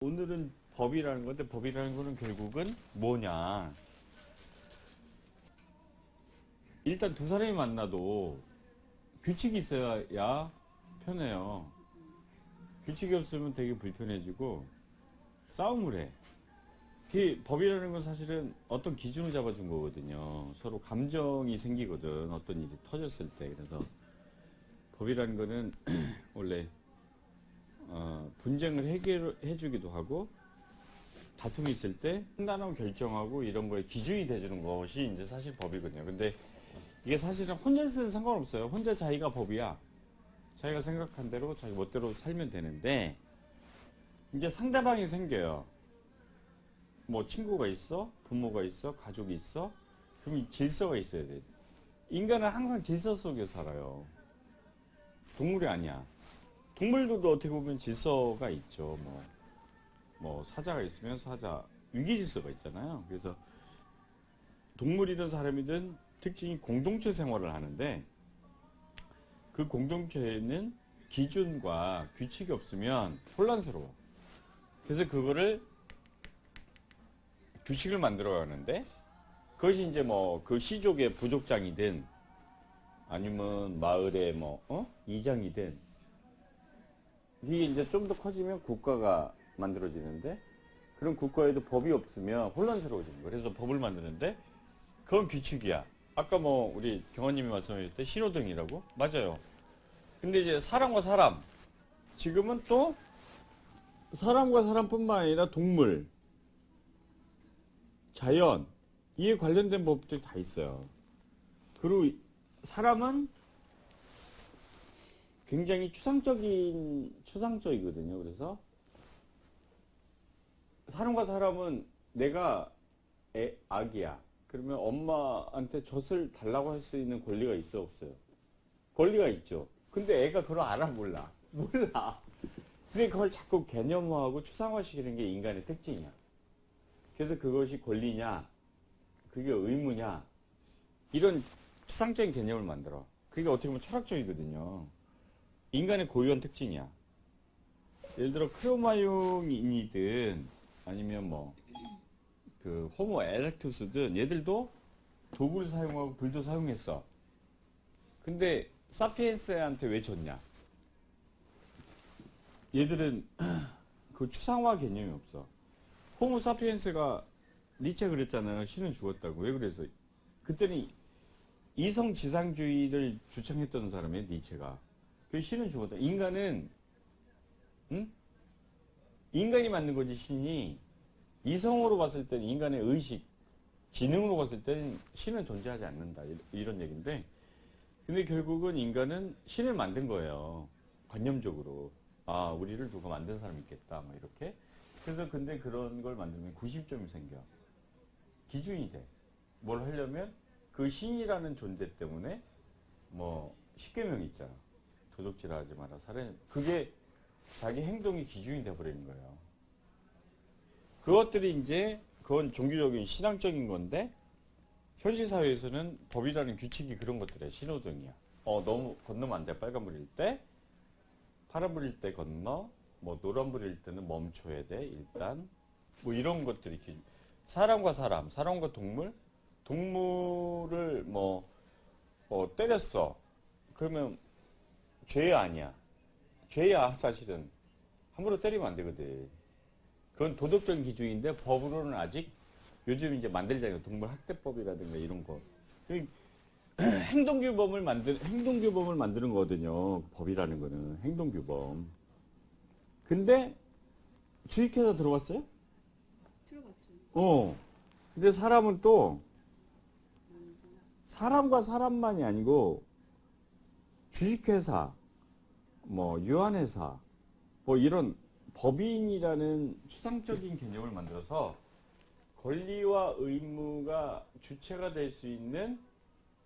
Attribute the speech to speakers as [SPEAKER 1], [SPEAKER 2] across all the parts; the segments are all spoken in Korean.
[SPEAKER 1] 오늘은 법이라는 건데 법이라는 거는 결국은 뭐냐. 일단 두 사람이 만나도 규칙이 있어야 편해요. 규칙이 없으면 되게 불편해지고 싸움을 해. 그 법이라는 건 사실은 어떤 기준을 잡아준 거거든요. 서로 감정이 생기거든. 어떤 일이 터졌을 때. 그래서 법이라는 거는 원래 분쟁을 해결해 주기도 하고 다툼이 있을 때 판단하고 결정하고 이런 거에 기준이 돼주는 것이 이제 사실 법이거든요. 근데 이게 사실은 혼자 있으면 상관없어요. 혼자 자기가 법이야. 자기가 생각한 대로 자기 멋대로 살면 되는데 이제 상대방이 생겨요. 뭐 친구가 있어, 부모가 있어, 가족이 있어. 그럼 질서가 있어야 돼. 인간은 항상 질서 속에 살아요. 동물이 아니야. 동물들도 어떻게 보면 질서가 있죠. 뭐 사자가 있으면 사자 위기 질서가 있잖아요. 그래서 동물이든 사람이든 특징이 공동체 생활을 하는데 그 공동체에는 기준과 규칙이 없으면 혼란스러워. 그래서 그거를 규칙을 만들어 가는데 그것이 이제 뭐 그 시족의 부족장이든 아니면 마을의 이장이든 이게 이제 좀 더 커지면 국가가 만들어지는데 그런 국가에도 법이 없으면 혼란스러워지는 거예요. 그래서 법을 만드는데 그건 규칙이야. 아까 뭐 우리 경원님이 말씀하셨을 때 신호등이라고? 맞아요. 근데 이제 사람과 사람 지금은 또 사람과 사람뿐만 아니라 동물, 자연 이에 관련된 법들이 다 있어요. 그리고 사람은 굉장히 추상적이거든요. 그래서 사람과 사람은 내가 아기야. 그러면 엄마한테 젖을 달라고 할 수 있는 권리가 있어 없어요? 권리가 있죠. 근데 애가 그걸 알아 몰라? 몰라. 근데 그걸 자꾸 개념화하고 추상화시키는 게 인간의 특징이야. 그래서 그것이 권리냐, 그게 의무냐, 이런 추상적인 개념을 만들어. 그게 어떻게 보면 철학적이거든요. 인간의 고유한 특징이야. 예를 들어 크로마뇽인이든 아니면 그 호모 에렉투스든 얘들도 도구를 사용하고 불도 사용했어. 근데 사피엔스한테 왜 줬냐? 얘들은 그 추상화 개념이 없어. 호모 사피엔스가 니체 그랬잖아요. 신은 죽었다고. 왜 그래서? 그때는 이성 지상주의를 주창했던 사람이에요. 니체가. 그 신은 죽었다. 인간은 인간이 만든 거지 신이. 이성으로 봤을 때는 인간의 의식, 지능으로 봤을 때는 신은 존재하지 않는다. 이런 얘기인데 근데 결국은 인간은 신을 만든 거예요. 관념적으로. 아, 우리를 누가 만든 사람이 있겠다. 막 이렇게. 그래서 근데 그런 걸 만들면 구심점이 생겨. 기준이 돼. 뭘 하려면 그 신이라는 존재 때문에 십계명이 있잖아. 도둑질을 하지 마라. 그게 자기 행동의 기준이 돼버리는 거예요. 그것들이 이제 그건 종교적인 신앙적인 건데 현실 사회에서는 법이라는 규칙이 그런 것들이야. 신호등이야. 너무 건너면 안 돼. 빨간불일 때. 파란불일 때 건너. 노란불일 때는 멈춰야 돼. 일단. 이런 것들이 사람과 사람, 사람과 동물. 동물을 때렸어. 그러면 죄 아니야. 죄야 사실은. 함부로 때리면 안 되거든. 그건 도덕적인 기준인데 법으로는 아직 요즘 이제 만들잖아요. 동물 학대법이라든가 이런 거. 행동규범을 만드는 거거든요. 법이라는 거는 행동규범. 근데 주식회사 들어봤어요?
[SPEAKER 2] 들어봤죠.
[SPEAKER 1] 근데 사람은 또 사람과 사람만이 아니고 주식회사, 유한회사, 이런 법인이라는 추상적인 개념을 만들어서 권리와 의무가 주체가 될 수 있는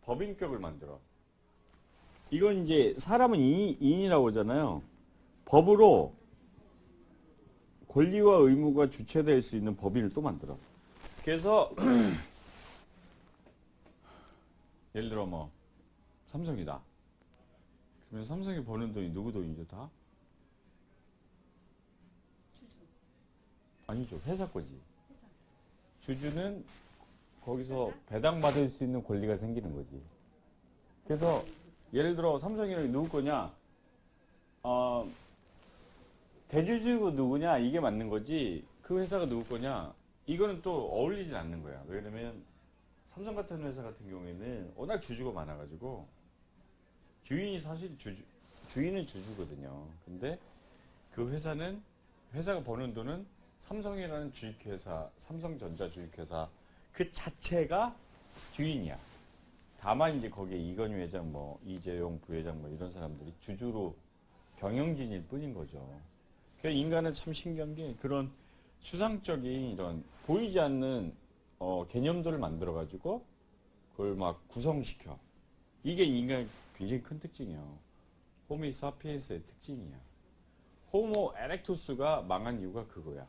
[SPEAKER 1] 법인격을 만들어. 이건 이제 사람은 인이라고 하잖아요. 법으로 권리와 의무가 주체될 수 있는 법인을 또 만들어. 그래서 예를 들어 삼성이다. 그러면 삼성이 버는 돈이 누구 돈이죠? 다? 아니죠. 회사 거지. 주주는 거기서 배당받을 수 있는 권리가 생기는 거지. 그래서 예를 들어 삼성이랑 누구 거냐? 대주주가 누구냐? 이게 맞는 거지. 그 회사가 누구 거냐? 이거는 또 어울리진 않는 거야. 왜냐면 삼성 같은 회사 같은 경우에는 워낙 주주가 많아가지고 주인이 사실 주인은 주주거든요. 근데 그 회사가 버는 돈은 삼성이라는 주식회사, 삼성전자 주식회사 그 자체가 주인이야. 다만 이제 거기에 이건희 회장, 뭐 이재용 부회장 뭐 이런 사람들이 주주로 경영진일 뿐인 거죠. 그러니까 인간은 참 신기한 게 그런 추상적인 이런 보이지 않는 개념들을 만들어 가지고 그걸 막 구성시켜. 이게 인간의 굉장히 큰 특징이에요. 호미 사피엔스의 특징이야. 호모 에렉투스가 망한 이유가 그거야.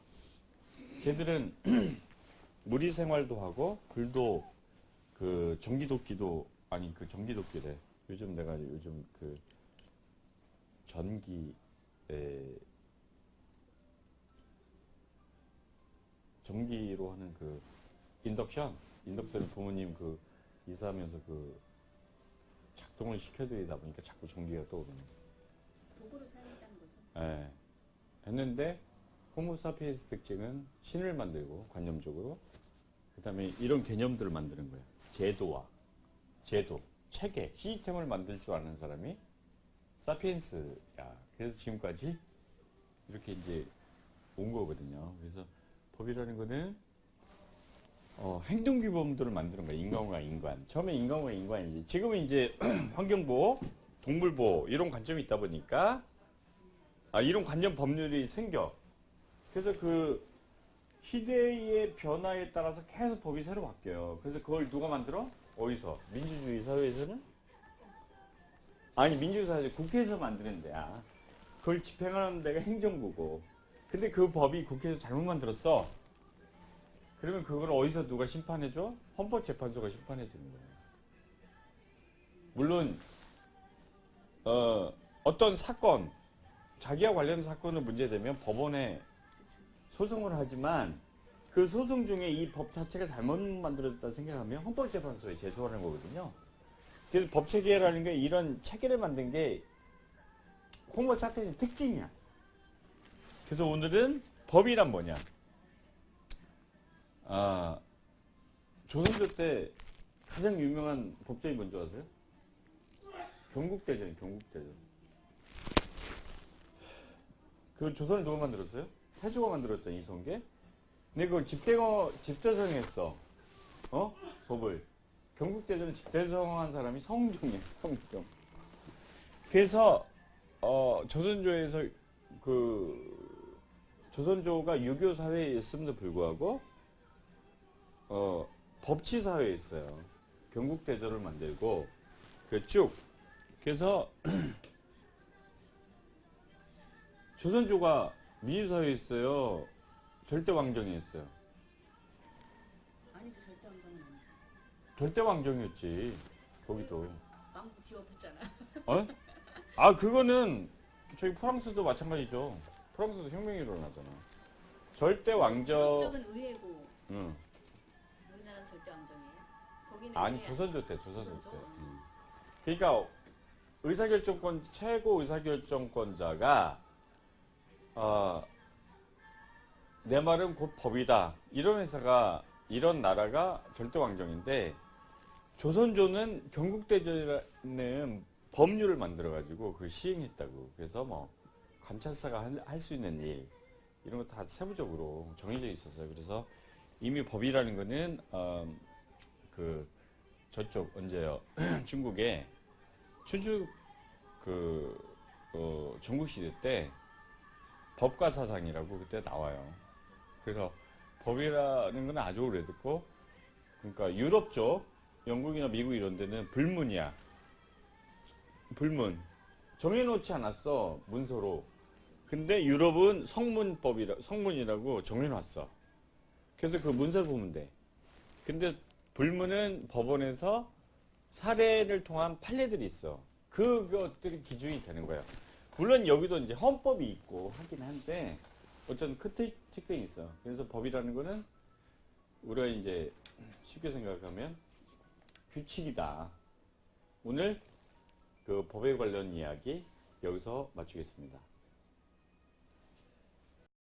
[SPEAKER 1] 걔들은 무리 생활도 하고 불도 그 전기도끼도 아니 그 전기도끼래. 요즘 내가 요즘 그 전기로 하는 그 인덕션을 부모님 그 이사하면서 그 작동을 시켜드리다 보니까 자꾸 전기가 떠오르는.
[SPEAKER 2] 도구로 사용했다는 거죠.
[SPEAKER 1] 예. 했는데 호모사피엔스 특징은 신을 만들고 관념적으로 그다음에 이런 개념들을 만드는 거예요. 제도, 체계, 시스템을 만들 줄 아는 사람이 사피엔스야. 그래서 지금까지 이렇게 이제 온 거거든요. 그래서 법이라는 거는 행동규범들을 만드는 거예요. 인간과 인간. 처음에 인간과 인간이지. 지금은 이제 환경보호, 동물보호 이런 관점이 있다 보니까 이런 관념 법률이 생겨. 그래서 그 시대의 변화에 따라서 계속 법이 새로 바뀌어요. 그래서 그걸 누가 만들어? 어디서? 민주주의 사회에서는? 아니 민주주의 사회에서 국회에서 만드는 데야. 그걸 집행하는 데가 행정부고. 근데 그 법이 국회에서 잘못 만들었어. 그러면 그걸 어디서 누가 심판해줘? 헌법재판소가 심판해주는 거예요. 물론 어떤 사건, 자기와 관련된 사건을 문제되면 법원에 소송을 하지만 그 소송 중에 이 법 자체가 잘못 만들어졌다 생각하면 헌법재판소에 제소하는 거거든요. 그래서 법체계라는 게 이런 체계를 만든 게 호모 사피엔스의 특징이야. 그래서 오늘은 법이란 뭐냐? 조선조 때 가장 유명한 법정이 뭔지 아세요? 경국대전. 그 조선을 누가 만들었어요? 태조가 만들었잖아, 이성계. 근데 그걸 집대성했어. 법을. 경국대전을 집대성한 사람이 성종이야, 성종. 그래서, 조선조에서 조선조가 유교 사회였음에도 불구하고, 법치 사회에 있어요. 경국대조를 만들고, 그래서, 조선조가 민주사회에 있어요. 절대왕정이 있어요.
[SPEAKER 2] 아니죠. 절대왕정은 아니죠.
[SPEAKER 1] 절대왕정이었지. 거기도.
[SPEAKER 2] 왕국 뒤엎었잖아.
[SPEAKER 1] 그거는 저희 프랑스도 마찬가지죠. 프랑스도 혁명이 일어나잖아. 절대왕정.
[SPEAKER 2] 그쪽은 의회고.
[SPEAKER 1] 응.
[SPEAKER 2] 우리나라는 절대왕정이에요. 거기는
[SPEAKER 1] 아니
[SPEAKER 2] 의회
[SPEAKER 1] 조선조 때.
[SPEAKER 2] 조선조?
[SPEAKER 1] 그러니까 최고 의사결정권자가 내 말은 곧 법이다. 이런 나라가 절대왕정인데 조선조는 경국대전이라는 법률을 만들어가지고 그걸 시행했다고. 그래서 뭐 관찰사가 할 수 있는 일 이런 거 다 세부적으로 정해져 있었어요. 그래서 이미 법이라는 거는 저쪽 언제요? 중국에 춘추 전국시대 때 법가사상이라고 그때 나와요. 그래서 법이라는 건 아주 오래됐고, 그러니까 유럽 쪽, 영국이나 미국 이런 데는 불문이야. 불문. 정해놓지 않았어, 문서로. 근데 유럽은 성문이라고 정해놨어. 그래서 그 문서를 보면 돼. 근데 불문은 법원에서 사례를 통한 판례들이 있어. 그것들이 기준이 되는 거야. 물론 여기도 이제 헌법이 있고 하긴 한데, 어떤 큰 특징이 있어. 그래서 법이라는 거는 우리가 이제 쉽게 생각하면 규칙이다. 오늘 그 법에 관련 이야기 여기서 마치겠습니다.